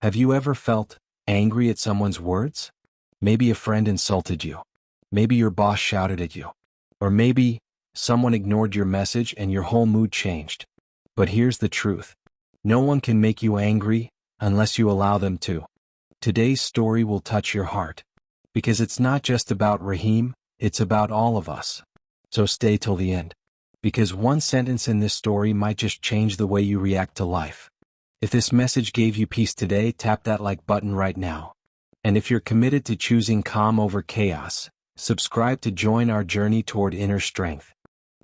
Have you ever felt angry at someone's words? Maybe a friend insulted you. Maybe your boss shouted at you. Or maybe someone ignored your message and your whole mood changed. But here's the truth. No one can make you angry unless you allow them to. Today's story will touch your heart. Because it's not just about Rahim, it's about all of us. So stay till the end. Because one sentence in this story might just change the way you react to life. If this message gave you peace today, tap that like button right now. And if you're committed to choosing calm over chaos, subscribe to join our journey toward inner strength.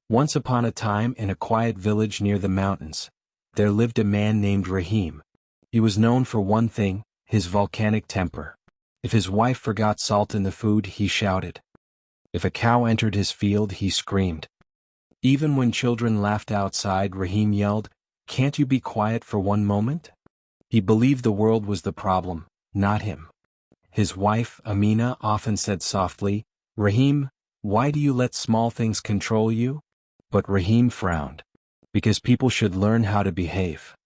Once upon a time, in a quiet village near the mountains, there lived a man named Rahim. He was known for one thing, his volcanic temper. If his wife forgot salt in the food, he shouted. If a cow entered his field, he screamed. Even when children laughed outside, Rahim yelled, "Can't you be quiet for one moment?" He believed the world was the problem, not him. His wife, Amina, often said softly, "Rahim, why do you let small things control you?" But Rahim frowned. Because people should learn how to behave.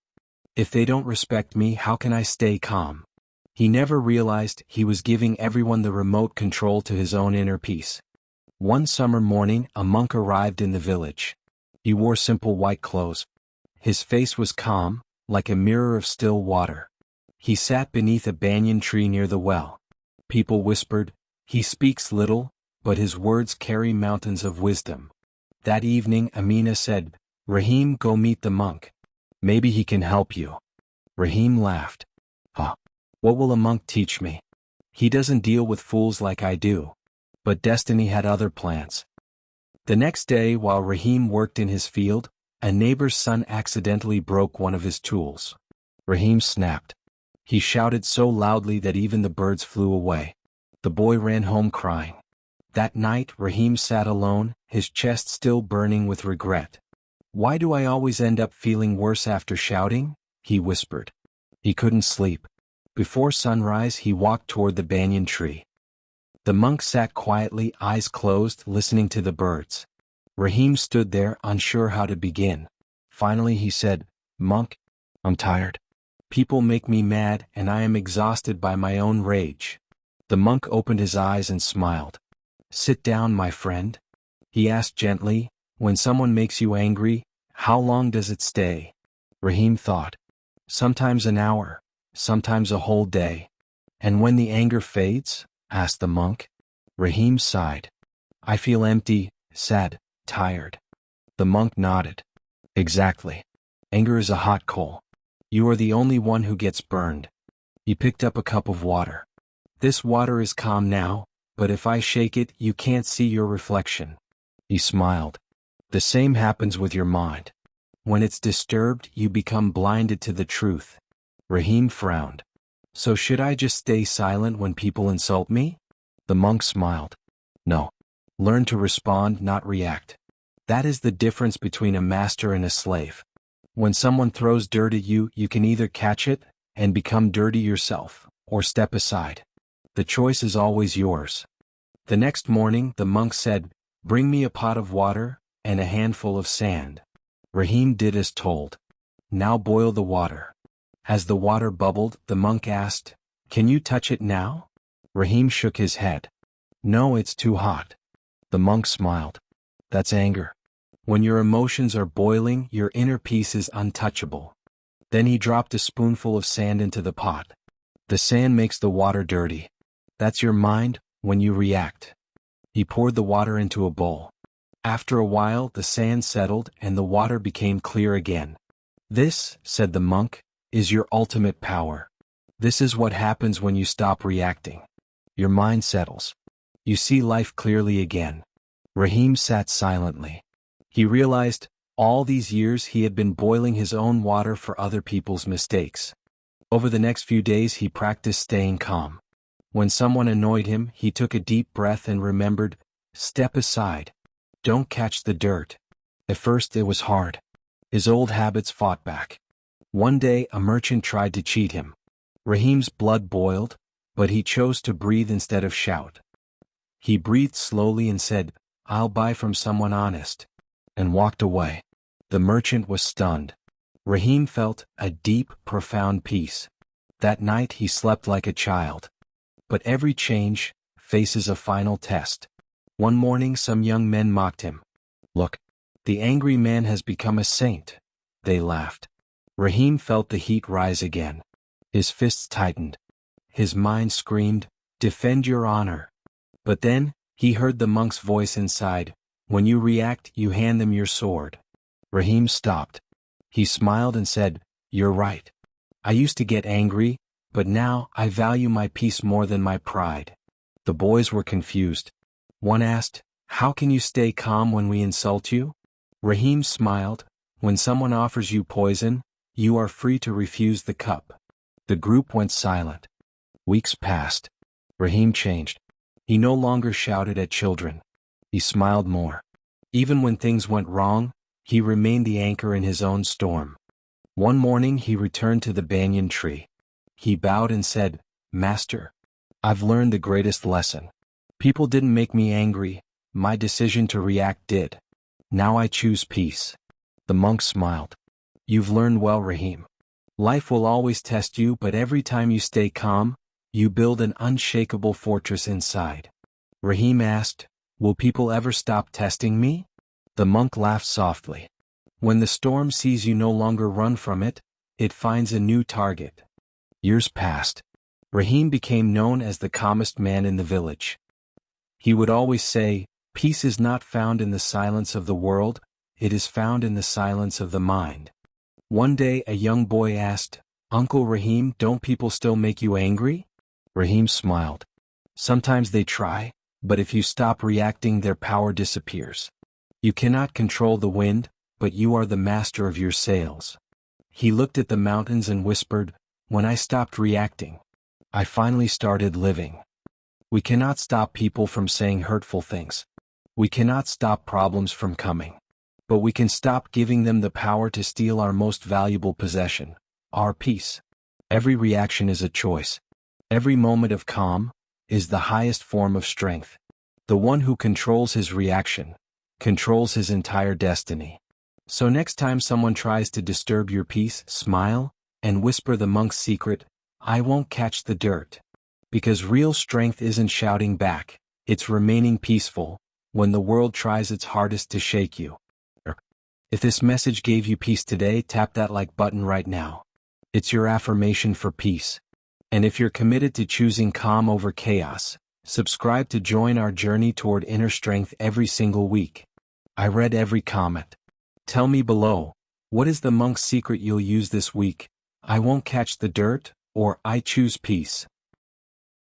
If they don't respect me, how can I stay calm? He never realized he was giving everyone the remote control to his own inner peace. One summer morning, a monk arrived in the village. He wore simple white clothes. His face was calm, like a mirror of still water. He sat beneath a banyan tree near the well. People whispered, "He speaks little, but his words carry mountains of wisdom." That evening, Amina said, "Rahim, go meet the monk. Maybe he can help you." Rahim laughed. What will a monk teach me? He doesn't deal with fools like I do." But destiny had other plans. The next day, while Rahim worked in his field, a neighbor's son accidentally broke one of his tools. Rahim snapped. He shouted so loudly that even the birds flew away. The boy ran home crying. That night, Rahim sat alone, his chest still burning with regret. "Why do I always end up feeling worse after shouting?" he whispered. He couldn't sleep. Before sunrise, he walked toward the banyan tree. The monk sat quietly, eyes closed, listening to the birds. Rahim stood there, unsure how to begin. Finally he said, "Monk, I'm tired. People make me mad, and I am exhausted by my own rage." The monk opened his eyes and smiled. "Sit down, my friend." He asked gently, "When someone makes you angry, how long does it stay?" Rahim thought. "Sometimes an hour, sometimes a whole day." "And when the anger fades?" asked the monk. Rahim sighed. "I feel empty, sad, tired." The monk nodded. "Exactly. Anger is a hot coal. You are the only one who gets burned." He picked up a cup of water. "This water is calm now, but if I shake it, you can't see your reflection." He smiled. "The same happens with your mind. When it's disturbed, you become blinded to the truth." Rahim frowned. "So should I just stay silent when people insult me?" The monk smiled. "No. Learn to respond, not react. That is the difference between a master and a slave. When someone throws dirt at you, you can either catch it and become dirty yourself, or step aside. The choice is always yours." The next morning, the monk said, "Bring me a pot of water and a handful of sand." Rahim did as told. "Now boil the water." As the water bubbled, the monk asked, "Can you touch it now?" Rahim shook his head. "No, it's too hot." The monk smiled. "That's anger. When your emotions are boiling, your inner peace is untouchable." Then he dropped a spoonful of sand into the pot. "The sand makes the water dirty. That's your mind when you react." He poured the water into a bowl. After a while, the sand settled and the water became clear again. "This," said the monk, "is your ultimate power. This is what happens when you stop reacting. Your mind settles. You see life clearly again." Rahim sat silently. He realized, all these years he had been boiling his own water for other people's mistakes. Over the next few days he practiced staying calm. When someone annoyed him, he took a deep breath and remembered, "Step aside. Don't catch the dirt." At first it was hard. His old habits fought back. One day a merchant tried to cheat him. Rahim's blood boiled, but he chose to breathe instead of shout. He breathed slowly and said, "I'll buy from someone honest," and walked away. The merchant was stunned. Rahim felt a deep, profound peace. That night he slept like a child. But every change faces a final test. One morning some young men mocked him. "Look, the angry man has become a saint," they laughed. Rahim felt the heat rise again. His fists tightened. His mind screamed, "Defend your honor." But then, he heard the monk's voice inside, "When you react, you hand them your sword." Rahim stopped. He smiled and said, "You're right. I used to get angry, but now I value my peace more than my pride." The boys were confused. One asked, "How can you stay calm when we insult you?" Rahim smiled, "When someone offers you poison, you are free to refuse the cup." The group went silent. Weeks passed. Rahim changed. He no longer shouted at children. He smiled more. Even when things went wrong, he remained the anchor in his own storm. One morning he returned to the banyan tree. He bowed and said, "Master, I've learned the greatest lesson. People didn't make me angry, my decision to react did. Now I choose peace." The monk smiled. "You've learned well, Rahim. Life will always test you, but every time you stay calm, you build an unshakable fortress inside." Rahim asked, "Will people ever stop testing me?" The monk laughed softly. "When the storm sees you no longer run from it, it finds a new target." Years passed. Rahim became known as the calmest man in the village. He would always say, "Peace is not found in the silence of the world, it is found in the silence of the mind." One day a young boy asked, "Uncle Rahim, don't people still make you angry?" Rahim smiled. "Sometimes they try, but if you stop reacting, their power disappears. You cannot control the wind, but you are the master of your sails." He looked at the mountains and whispered, "When I stopped reacting, I finally started living." We cannot stop people from saying hurtful things. We cannot stop problems from coming. But we can stop giving them the power to steal our most valuable possession, our peace. Every reaction is a choice. Every moment of calm is the highest form of strength. The one who controls his reaction controls his entire destiny. So next time someone tries to disturb your peace, smile and whisper the monk's secret, "I won't catch the dirt." Because real strength isn't shouting back, it's remaining peaceful when the world tries its hardest to shake you. If this message gave you peace today, tap that like button right now. It's your affirmation for peace. And if you're committed to choosing calm over chaos, subscribe to join our journey toward inner strength every single week. I read every comment. Tell me below, what is the monk's secret you'll use this week? I won't catch the dirt, or I choose peace.